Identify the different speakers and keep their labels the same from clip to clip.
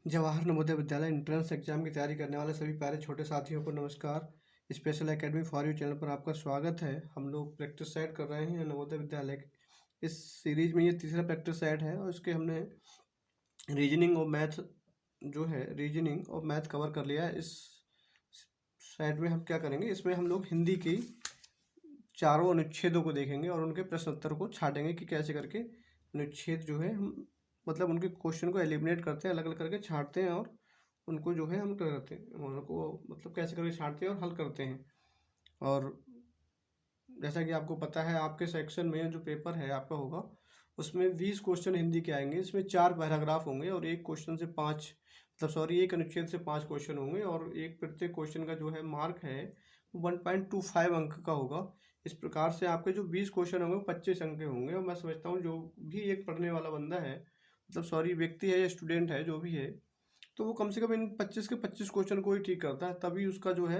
Speaker 1: Jawahar Navodaya Vidyalaya entrance exam की तैयारी करने वाले सभी प्यारे छोटे साथियों को नमस्कार। Special academy for you channel पर आपका स्वागत है। हम लोग प्रैक्टिस सेट कर रहे हैं नवोदय विद्यालय के। इस सीरीज में ये तीसरा प्रैक्टिस सेट है और इसके हमने रीजनिंग और मैथ रीजनिंग और मैथ कवर कर लिया है। इस सेट में हम क्या करेंगे, इसमें हम लोग हिंदी की चारों अनुच्छेदों को देखेंगे और उनके प्रश्न उत्तर को छाटेंगे कि कैसे करके अनुच्छेद जो है हम मतलब उनके क्वेश्चन को एलिमिनेट करते हैं, अलग अलग करके छांटते हैं और उनको जो है हम करते हैं, उनको मतलब कैसे करके छांटते हैं और हल करते हैं। और जैसा कि आपको पता है, आपके सेक्शन में जो पेपर है आपका होगा उसमें 20 क्वेश्चन हिंदी के आएंगे। इसमें 4 पैराग्राफ होंगे और एक क्वेश्चन से 5 एक अनुच्छेद से 5 क्वेश्चन होंगे और एक प्रत्येक क्वेश्चन का जो है मार्क है 1.25 अंक का होगा। इस प्रकार से आपके जो 20 क्वेश्चन होंगे 25 अंक के होंगे। और मैं समझता हूँ जो भी एक पढ़ने वाला बंदा है, व्यक्ति है या स्टूडेंट है जो भी है, तो वो कम से कम इन 25 के 25 क्वेश्चन को ही ठीक करता है, तभी उसका जो है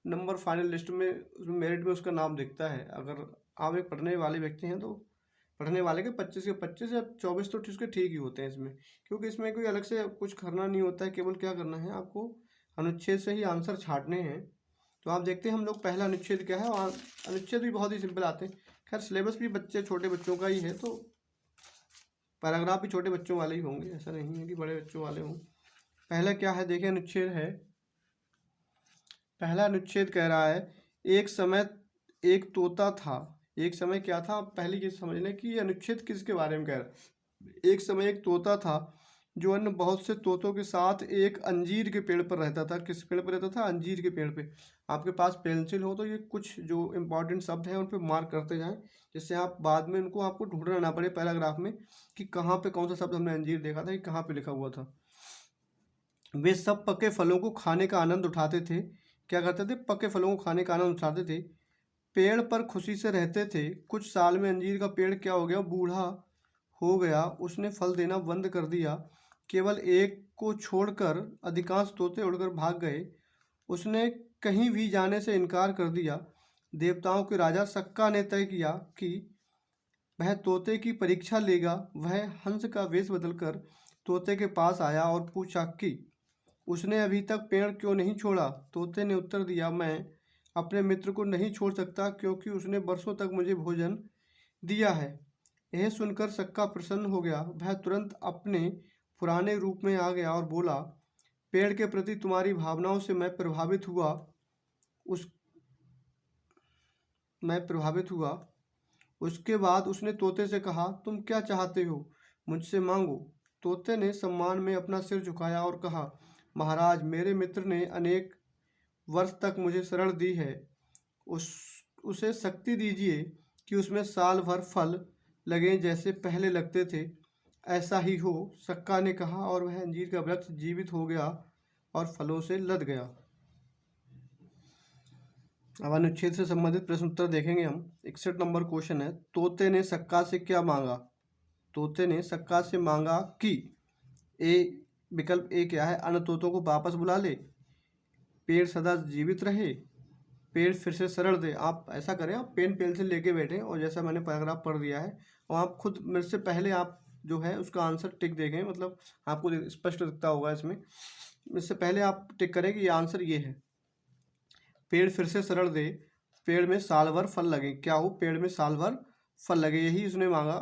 Speaker 1: नंबर फाइनल लिस्ट में, उसमें मेरिट में उसका नाम दिखता है। अगर आप एक पढ़ने वाले व्यक्ति हैं तो पढ़ने वाले के 25 के 25 या 24 तो उसके ठीक ही होते हैं इसमें, क्योंकि इसमें कोई अलग से कुछ करना नहीं होता है। केवल क्या करना है, आपको अनुच्छेद से ही आंसर छाटने हैं। तो आप देखते हैं हम लोग पहला अनुच्छेद क्या है, और अनुच्छेद भी बहुत ही सिंपल आते हैं। खैर सिलेबस भी छोटे बच्चों का ही है, तो पैराग्राफ भी छोटे बच्चों वाले ही होंगे, ऐसा नहीं है कि बड़े बच्चों वाले हों। पहला क्या है, देखिए अनुच्छेद है, पहला अनुच्छेद कह रहा है एक समय एक तोता था। एक समय क्या था, पहली चीज समझ लें कि ये अनुच्छेद किसके बारे में कह रहा है। एक समय एक तोता था जो अन्य बहुत से तोतों के साथ एक अंजीर के पेड़ पर रहता था। किस पेड़ पर रहता था? अंजीर के पेड़ पे। आपके पास पेंसिल हो तो ये कुछ जो इंपॉर्टेंट शब्द हैं उन पर मार्क करते जाएं, जिससे आप बाद में उनको आपको ढूंढना ना पड़े पैराग्राफ में कि कहाँ पे कौन सा शब्द हमने अंजीर देखा था, कि कहाँ पे लिखा हुआ था। वे सब पके फलों को खाने का आनंद उठाते थे। क्या करते थे? पके फलों को खाने का आनंद उठाते थे, पेड़ पर खुशी से रहते थे। कुछ साल में अंजीर का पेड़ क्या हो गया? बूढ़ा हो गया, उसने फल देना बंद कर दिया। केवल एक को छोड़कर अधिकांश तोते उड़कर भाग गए। उसने कहीं भी जाने से इनकार कर दिया। देवताओं के राजा सक्का ने तय किया कि वह तोते की परीक्षा लेगा। वह हंस का वेश बदलकर तोते के पास आया और पूछा कि उसने अभी तक पेड़ क्यों नहीं छोड़ा। तोते ने उत्तर दिया, मैं अपने मित्र को नहीं छोड़ सकता क्योंकि उसने बरसों तक मुझे भोजन दिया है। यह सुनकर सक्का प्रसन्न हो गया। वह तुरंत अपने पुराने रूप में आ गया और बोला, पेड़ के प्रति तुम्हारी भावनाओं से उस मैं प्रभावित हुआ। उसके बाद उसने तोते से कहा, तुम क्या चाहते हो? मुझसे मांगो। तोते ने सम्मान में अपना सिर झुकाया और कहा, महाराज, मेरे मित्र ने अनेक वर्ष तक मुझे शरण दी है। उस उसे शक्ति दीजिए कि उसमें साल भर फल लगे जैसे पहले लगते थे। ऐसा ही हो। सक्का ने कहा और वह अंजीर का वृक्ष जीवित हो गया और फलों से लद गया। अब अनुच्छेद से संबंधित प्रश्न उत्तर देखेंगे हम। 61 नंबर क्वेश्चन है, तोते ने सक्का से क्या मांगा? तोते ने सक्का से मांगा कि विकल्प ए क्या है, अन्य तोतों को वापस बुला ले, पेड़ सदा जीवित रहे, पेड़ फिर से शरण दे। आप ऐसा करें, आप पेन पेंसिल लेके बैठें और जैसा मैंने पैराग्राफ पढ़ दिया है और आप खुद मेरे से पहले आप जो है उसका आंसर टिक देखें, मतलब आपको स्पष्ट दिखता होगा इसमें। इससे पहले आप टिक करें कि ये आंसर ये है, पेड़ फिर से शरण दे, पेड़ में साल भर फल लगे। क्या हो? पेड़ में साल भर फल लगे। यही उसने मांगा।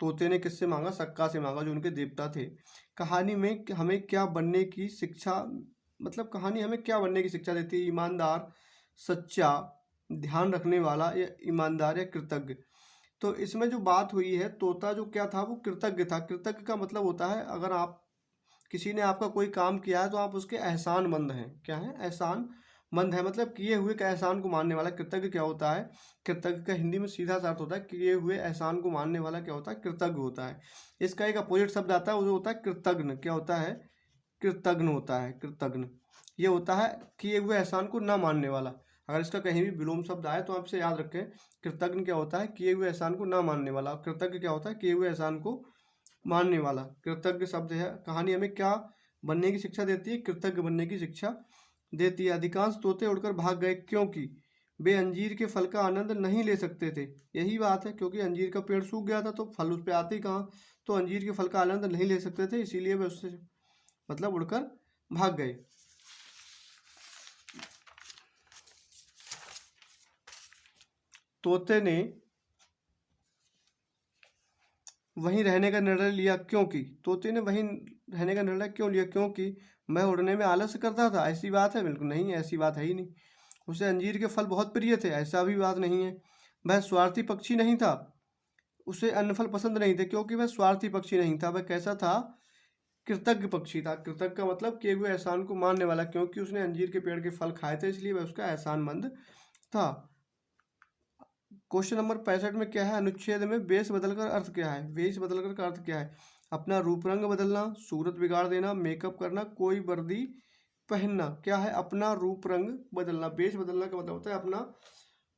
Speaker 1: तोते ने किससे मांगा? सक्का से मांगा, जो उनके देवता थे। कहानी में हमें क्या बनने की शिक्षा, मतलब कहानी हमें क्या बनने की शिक्षा देती है? ईमानदार, सच्चा, ध्यान रखने वाला, या ईमानदार या कृतज्ञ। तो इसमें जो बात हुई है, तोता जो क्या था, वो कृतज्ञ था। कृतज्ञ का मतलब होता है, अगर आप किसी ने आपका कोई काम किया है तो आप उसके एहसानमंद हैं। क्या है? एहसानमंद है, मतलब किए हुए का एहसान को मानने वाला। कृतज्ञ क्या होता है? कृतज्ञ का हिंदी में सीधा सा अर्थ होता है किए हुए एहसान को मानने वाला। क्या होता है? कृतज्ञ होता है। इसका एक अपोजिट शब्द आता है, वो होता है कृतज्ञ। क्या होता है? कृतज्ञ होता है। कृतज्ञ ये होता है किए हुए एहसान को ना मानने वाला। अगर इसका कहीं भी विलोम शब्द आए तो आपसे याद रखें, कृतज्ञ क्या होता है? किए हुए एहसान को ना मानने वाला। कृतज्ञ क्या होता है? किए हुए एहसान को मानने वाला। कृतज्ञ शब्द है। कहानी हमें क्या बनने की शिक्षा देती है? कृतज्ञ बनने की शिक्षा देती है। अधिकांश तोते उड़कर भाग गए क्योंकि वे अंजीर के फल का आनंद नहीं ले सकते थे। यही बात है, क्योंकि अंजीर का पेड़ सूख गया था तो फल उस पर आते ही कहाँ, तो अंजीर के फल का आनंद नहीं ले सकते थे, इसीलिए वे उससे मतलब उड़कर भाग गए। तोते ने वहीं रहने का निर्णय लिया क्योंकि, तोते ने वहीं रहने का निर्णय क्यों लिया? क्योंकि मैं उड़ने में आलस्य करता था। ऐसी बात है? बिल्कुल नहीं, ऐसी बात है ही नहीं। उसे अंजीर के फल बहुत प्रिय थे। ऐसा भी बात नहीं है। वह स्वार्थी पक्षी नहीं था। उसे अन्न फल पसंद नहीं थे, क्योंकि वह स्वार्थी पक्षी नहीं था। वह कैसा था? कृतज्ञ पक्षी था। कृतज्ञ का मतलब किए हुए एहसान को मानने वाला। क्योंकि उसने अंजीर के पेड़ के फल खाए थे, इसलिए वह उसका एहसानमंद था। क्वेश्चन नंबर 65 में क्या है? अनुच्छेद में वेश बदलकर अर्थ क्या है? वेश बदलकर का अर्थ क्या है? अपना रूप रंग बदलना, सूरत बिगाड़ देना, मेकअप करना, कोई वर्दी पहनना। क्या है? अपना रूप रंग बदलना। वेश बदलना का मतलब होता है अपना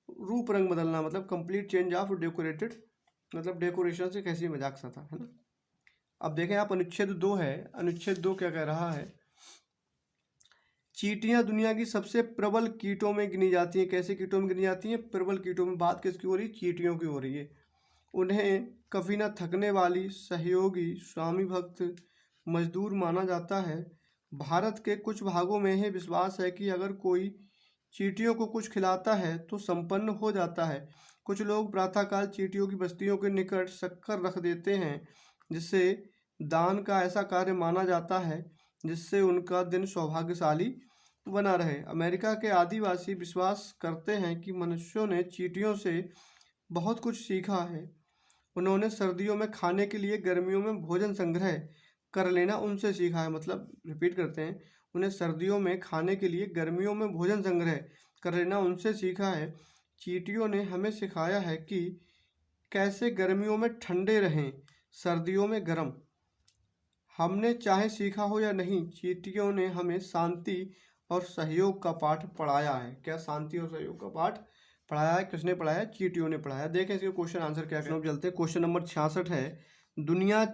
Speaker 1: रूप रंग बदलना, मतलब कंप्लीट चेंज ऑफ डेकोरेटेड, मतलब डेकोरेशन से कैसी मजाक सा था, है ना। अब देखें आप, अनुच्छेद 2 है। अनुच्छेद 2 क्या कह रहा है? चींटियां दुनिया की सबसे प्रबल कीटों में गिनी जाती हैं। कैसे कीटों में गिनी जाती हैं? प्रबल कीटों में। बात किसकी हो रही? चींटियों की हो रही है। उन्हें कभी न थकने वाली, सहयोगी, स्वामी भक्त, मजदूर माना जाता है। भारत के कुछ भागों में यह विश्वास है कि अगर कोई चींटियों को कुछ खिलाता है तो संपन्न हो जाता है। कुछ लोग प्रातःकाल चींटियों की बस्तियों के निकट शक्कर रख देते हैं, जिससे दान का ऐसा कार्य माना जाता है जिससे उनका दिन सौभाग्यशाली बना रहे। अमेरिका के आदिवासी विश्वास करते हैं कि मनुष्यों ने चींटियों से बहुत कुछ सीखा है। उन्होंने सर्दियों में खाने के लिए, गर्मियों में भोजन संग्रह कर लेना उनसे सीखा है। मतलब रिपीट करते हैं, उन्हें सर्दियों में खाने के लिए, गर्मियों में भोजन संग्रह कर लेना उनसे सीखा है। चींटियों ने हमें सिखाया है कि कैसे गर्मियों में ठंडे रहें, सर्दियों में गर्म। हमने चाहे सीखा हो या नहीं, चींटियों ने हमें शांति और सहयोग का पाठ पढ़ाया है। क्या शांति और सहयोग का पाठ पढ़ाया है? किसने पढ़ाया है? चींटियों ने पढ़ाया। देखें इसके क्वेश्चन आंसर क्या है। चलते हैं, क्वेश्चन नंबर 66 है। दुनिया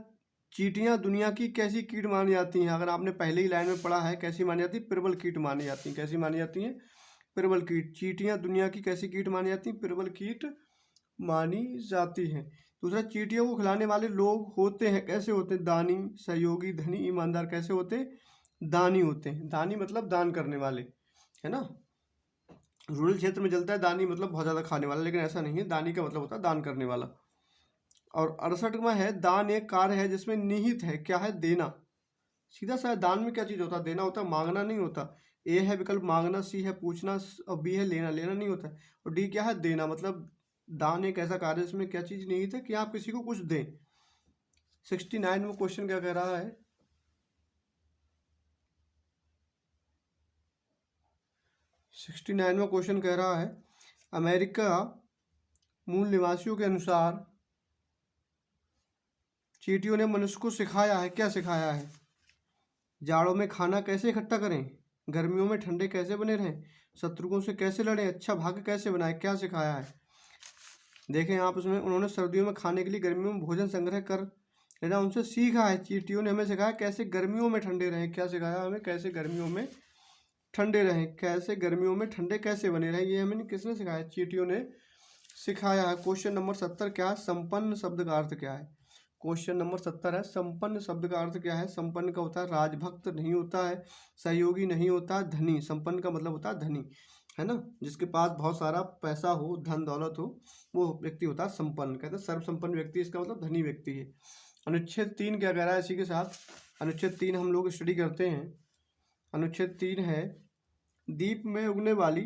Speaker 1: चींटियां दुनिया की कैसी कीट मानी जाती हैं? अगर आपने पहले ही लाइन में पढ़ा है, कैसी मानी जाती है? प्रबल कीट मानी जाती हैं। कैसी मानी जाती हैं? प्रबल कीट। चींटियां दुनिया की कैसी कीट मानी जाती हैं? प्रबल कीट मानी जाती हैं। दूसरा, चींटियों को खिलाने वाले लोग होते हैं, कैसे होते हैं? दानी, सहयोगी, धनी, ईमानदार। कैसे होते हैं? दानी होते हैं। दानी मतलब दान करने वाले, है ना। रूरल क्षेत्र में चलता है दानी मतलब बहुत ज़्यादा खाने वाला, लेकिन ऐसा नहीं है। दानी का मतलब होता है दान करने वाला। और 68 में है, दान एक कार्य है जिसमें निहित है। क्या है? देना। सीधा सा दान में क्या चीज़ होता है? देना होता है, मांगना नहीं होता। ए है विकल्प मांगना, सी है पूछना, और बी है लेना। लेना नहीं होता है। और डी क्या है? देना। मतलब दान एक ऐसा कार्य है जिसमें क्या चीज़ निहित है कि आप किसी को कुछ दें। 69 में क्वेश्चन क्या कह रहा है? 69वां क्वेश्चन कह रहा है, अमेरिका मूल निवासियों के अनुसार चींटियों ने मनुष्य को सिखाया है। क्या सिखाया है? जाड़ों में खाना कैसे इकट्ठा करें, गर्मियों में ठंडे कैसे बने रहें, शत्रुओं से कैसे लड़ें, अच्छा भाग्य कैसे बनाएं। क्या सिखाया है? देखें आप उसमें, उन्होंने सर्दियों में खाने के लिए, गर्मियों में भोजन संग्रह कर लेना उनसे सीखा है। चींटियों ने हमें सिखाया कैसे गर्मियों में ठंडे रहें। क्या सिखाया हमें? कैसे गर्मियों में ठंडे रहें। कैसे गर्मियों में ठंडे कैसे बने रहें, ये हमें किसने सिखाया? चींटियों ने सिखाया है। क्वेश्चन नंबर 70 क्या है? संपन्न शब्द का अर्थ क्या है? क्वेश्चन नंबर 70 है, संपन्न शब्द का अर्थ क्या है? संपन्न का होता है राजभक्त नहीं होता है, सहयोगी नहीं होता, धनी। संपन्न का मतलब होता है धनी, है ना। जिसके पास बहुत सारा पैसा हो, धन दौलत हो, वो व्यक्ति होता है संपन्न। कहते हैं सर्वसंपन्न व्यक्ति, इसका मतलब धनी व्यक्ति है। अनुच्छेद 3 क्या कह रहा है इसी के साथ? अनुच्छेद 3 हम लोग स्टडी करते हैं। अनुच्छेद 3 है, दीप में उगने वाली,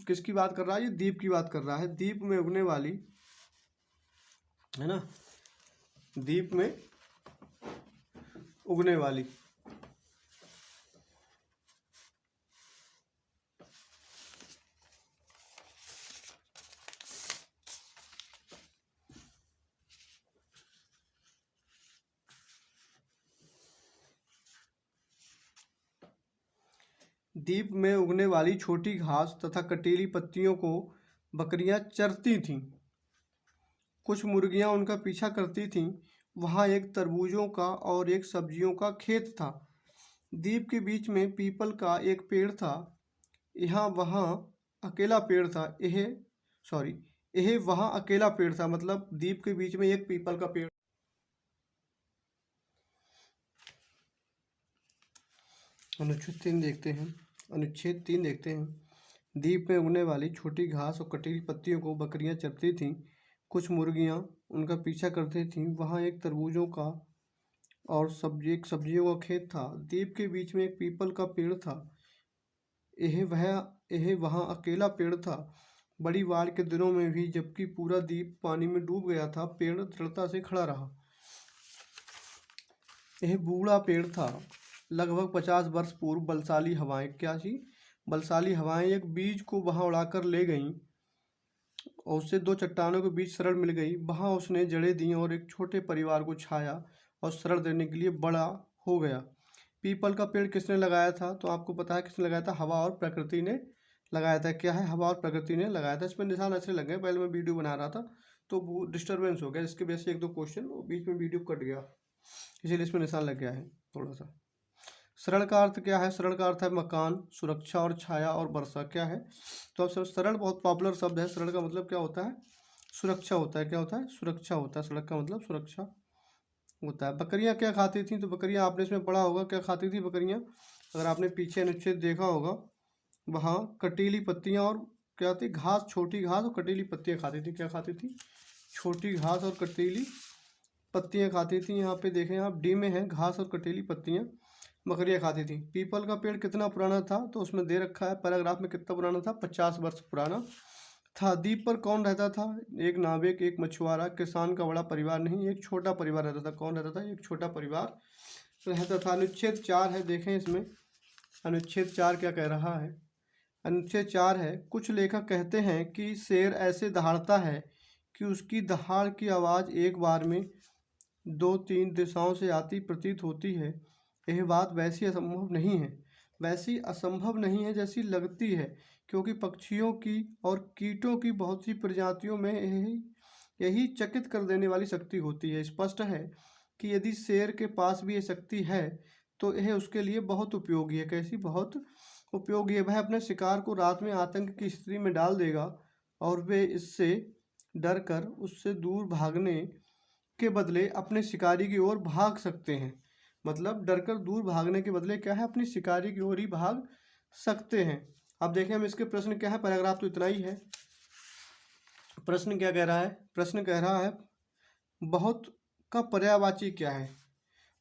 Speaker 1: किसकी बात कर रहा है? ये दीप की बात कर रहा है। दीप में उगने वाली, है ना, दीप में उगने वाली। दीप में उगने वाली छोटी घास तथा कटीली पत्तियों को बकरियां चरती थीं। कुछ मुर्गियां उनका पीछा करती थीं। वहाँ एक तरबूजों का और एक सब्जियों का खेत था। द्वीप के बीच में पीपल का एक पेड़ था। यहाँ वहाँ अकेला पेड़ था। यह वहाँ अकेला पेड़ था, मतलब द्वीप के बीच में एक पीपल का पेड़। अनुच्छेद 3 देखते हैं। द्वीप में उगने वाली छोटी घास और कटीली पत्तियों को बकरियां चरती थीं। कुछ मुर्गियां उनका पीछा करती थीं। वहां एक तरबूजों का और एक सब्जियों का खेत था। द्वीप के बीच में एक पीपल का पेड़ था। यह वहाँ अकेला पेड़ था। बड़ी बाढ़ के दिनों में भी जबकि पूरा द्वीप पानी में डूब गया था, पेड़ दृढ़ता से खड़ा रहा। यह बूढ़ा पेड़ था। लगभग 50 वर्ष पूर्व बलशाली हवाएं एक बीज को वहां उड़ाकर ले गईं और उससे दो चट्टानों के बीच शरण मिल गई। वहां उसने जड़ें दी और एक छोटे परिवार को छाया और शरण देने के लिए बड़ा हो गया। पीपल का पेड़ किसने लगाया था? तो आपको पता है किसने लगाया था? हवा और प्रकृति ने लगाया था। क्या है? हवा और प्रकृति ने लगाया था। इसमें निशान ऐसे लग गए, पहले मैं वीडियो बना रहा था तो वो डिस्टर्बेंस हो गया, इसके वजह से एक दो क्वेश्चन बीच में वीडियो कट गया, इसीलिए इसमें निशान लग गया है थोड़ा सा। शरण का अर्थ क्या है? शरण का अर्थ है मकान, सुरक्षा और छाया और वर्षा। क्या है? तो अब सब शरण बहुत पॉपुलर शब्द है। शरण का मतलब क्या होता है? सुरक्षा होता है। क्या होता है? सुरक्षा होता है। शरण का मतलब सुरक्षा होता है। बकरियां क्या खाती थी? तो बकरियां, आपने इसमें पढ़ा होगा क्या खाती थी बकरियां। अगर आपने पीछे अनुच्छेद देखा होगा, वहाँ कटीली पत्तियां और क्या थी? घास, छोटी घास और कटीली पत्तियां खाती थी। क्या खाती थी? छोटी घास और कटीली पत्तियां खाती थी। यहाँ पे देखें आप, डी में है घास और कटीली पत्तियां बकरियां खाती थी। पीपल का पेड़ कितना पुराना था? तो उसमें दे रखा है पैराग्राफ में कितना पुराना था? 50 वर्ष पुराना था। द्वीप पर कौन रहता था? एक नाविक, एक मछुआरा, किसान का बड़ा परिवार नहीं, एक छोटा परिवार रहता था। कौन रहता था? एक छोटा परिवार रहता था। अनुच्छेद 4 है, देखें इसमें अनुच्छेद 4 क्या कह रहा है। अनुच्छेद 4 है, कुछ लेखक कहते हैं कि शेर ऐसे दहाड़ता है कि उसकी दहाड़ की आवाज़ एक बार में 2-3 दिशाओं से आती प्रतीत होती है। यह बात वैसी असंभव नहीं है जैसी लगती है, क्योंकि पक्षियों की और कीटों की बहुत सी प्रजातियों में यही चकित कर देने वाली शक्ति होती है। स्पष्ट है कि यदि शेर के पास भी ये शक्ति है तो यह उसके लिए बहुत उपयोगी है। कैसी? बहुत उपयोगी है। वह अपने शिकार को रात में आतंक की स्थिति में डाल देगा और वे इससे डर कर उससे दूर भागने के बदले अपने शिकारी की ओर भाग सकते हैं। मतलब डरकर दूर भागने के बदले क्या है? अपनी शिकारी की ओर ही भाग सकते हैं। अब देखें हम इसके प्रश्न क्या है। पैराग्राफ तो इतना ही है। प्रश्न क्या कह रहा है? प्रश्न कह रहा है बहुत का पर्यायवाची क्या है?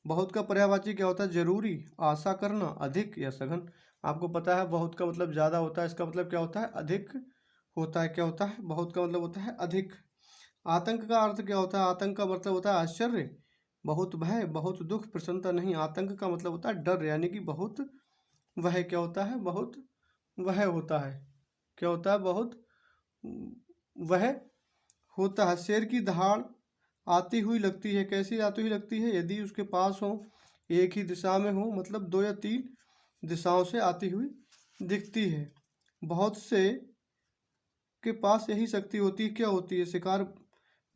Speaker 1: बहुत का पर्यायवाची क्या होता है? जरूरी, आशा करना, अधिक या सघन। आपको पता है बहुत का मतलब ज़्यादा होता है, इसका मतलब क्या होता है? अधिक होता है। क्या होता है? बहुत का मतलब होता है अधिक। आतंक का अर्थ क्या होता है? आतंक का मतलब होता है आश्चर्य, बहुत भय, बहुत दुख, प्रसन्नता नहीं। आतंक का मतलब होता है डर, यानी कि बहुत वह क्या होता है? बहुत वह होता है। क्या होता है? बहुत वह होता है। शेर की दहाड़ आती हुई लगती है। कैसी आती हुई लगती है? यदि उसके पास हो, एक ही दिशा में हो, मतलब 2 या 3 दिशाओं से आती हुई दिखती है। बहुत से के पास यही शक्ति होती है। क्या होती है? शिकार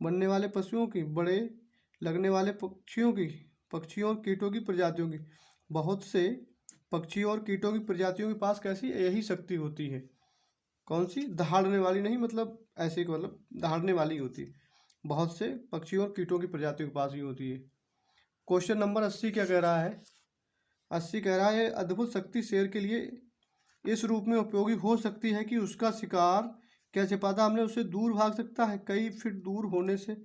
Speaker 1: बनने वाले पशुओं की, बड़े लगने वाले पक्षियों और कीटों की प्रजातियों की। बहुत से पक्षियों और कीटों की प्रजातियों के पास कैसी यही शक्ति होती है। कौन सी? दहाड़ने वाली नहीं, मतलब ऐसे कि मतलब दहाड़ने वाली होती है। बहुत से पक्षियों और कीटों की प्रजातियों के पास ही होती है। क्वेश्चन नंबर 80 क्या कह रहा है? 80 कह रहा है अद्भुत शक्ति शेर के लिए इस रूप में उपयोगी हो सकती है कि उसका शिकार क्या छिपाता हमने उससे दूर भाग सकता है, कई फीट दूर होने से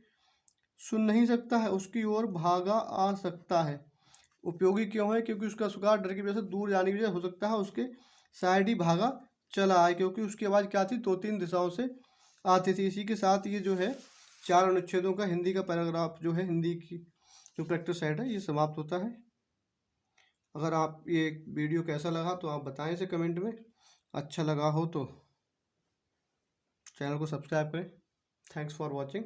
Speaker 1: सुन नहीं सकता है, उसकी ओर भागा आ सकता है। उपयोगी क्यों है? क्योंकि उसका शिकार डर की वजह से दूर जाने की वजह हो सकता है उसके साइड ही भागा चला आए, क्योंकि उसकी आवाज़ क्या थी? 2-3 दिशाओं से आती थी। इसी के साथ ये जो है 4 अनुच्छेदों का हिंदी का पैराग्राफ जो है, हिंदी की जो प्रैक्टिस सेट है, ये समाप्त होता है। अगर आप ये वीडियो कैसा लगा तो आप बताएं इसे कमेंट में। अच्छा लगा हो तो चैनल को सब्सक्राइब करें। Thanks for watching.